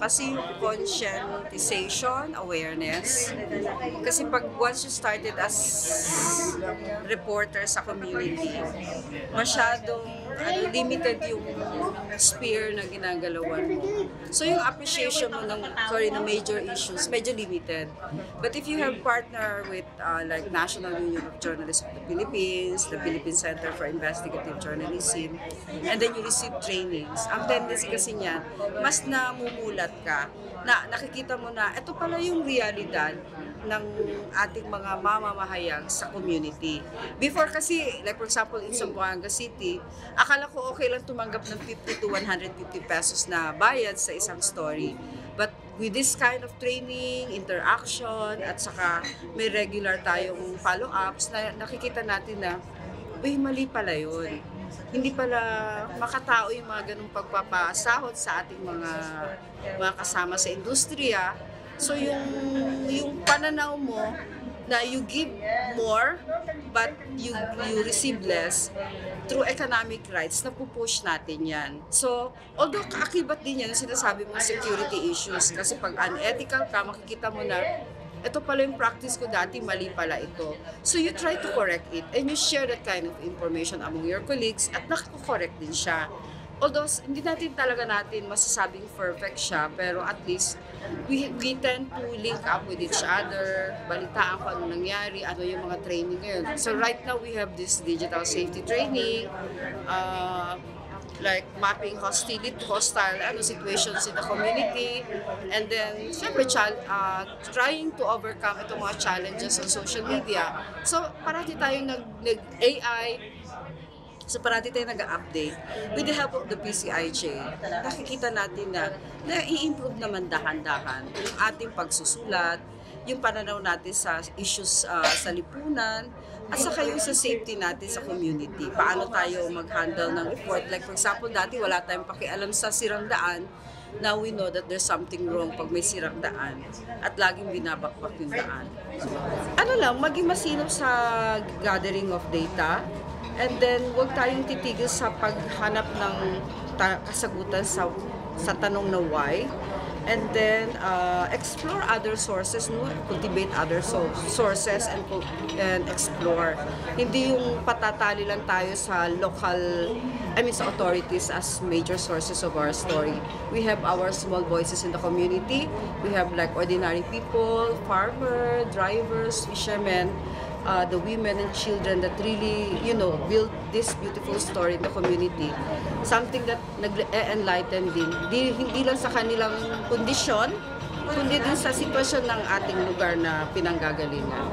Kasi yung conscientization, awareness. Kasi once you started as reporter sa community, masyadong limited yung sphere na ginagalawan mo. So yung appreciation mo ng major issues, medyo limited. But if you have partner with like National Union of Journalists of the Philippines, the Philippine Center for Investigative Journalism, and then you receive trainings, ang tendency kasi niyan, mas namumulat ka, na nakikita mo na ito pala yung realidad ng ating mga mamamahayag sa community. Before kasi, like for example, in Zamboanga City, akala ko okay lang tumanggap ng 50 to 150 pesos na bayad sa isang story. But with this kind of training, interaction, at saka may regular tayong follow-ups, na nakikita natin na, mali pala yun. Hindi pala makatao yung mga ganung pagpapasahod sa ating mga kasama sa industriya. So yung pananaw mo na you give more but you receive less through economic rights, napupush natin yan. So, although kaakibat din yan, sinasabi mo security issues, kasi pag unethical ka, makikita mo na ito pala yung practice ko dati, mali pala ito. So you try to correct it and you share that kind of information among your colleagues at nakako-correct din siya. Although hindi natin masasabing perfect siya, pero at least we tend to link up with each other, balitaan kung ano nangyari, ano yung mga training ngayon. So right now we have this digital safety training, like mapping hostile situations in the community, and then syempre trying to overcome itong mga challenges on social media. So parati tayong nag-AI, so parati tayo nag-update. With the help of the PCIJ, nakikita natin na i-improve naman dahan-dahan yung ating pagsusulat, yung pananaw natin sa issues sa lipunan, at saka yung sa safety natin sa community. Paano tayo mag-handle ng report. Like for example, dati wala tayong pakialam sa sirang daan. Now we know that there's something wrong pag may sirang daan at laging binabakbak yung daan. Maging masinop sa gathering of data, and then huwag tayong titigil sa paghanap ng kasagutan sa tanong na why. And then explore other sources, cultivate other sources and explore. Hindi yung patatali lang tayo sa sa authorities as major sources of our story. We have our small voices in the community. We have like ordinary people, farmers, drivers, fishermen, the women and children that really, build this beautiful story in the community. Something that nag-enlighten din. Hindi lang sa kanilang kondisyon, kundi din sa sitwasyon ng ating lugar na pinanggagalingan.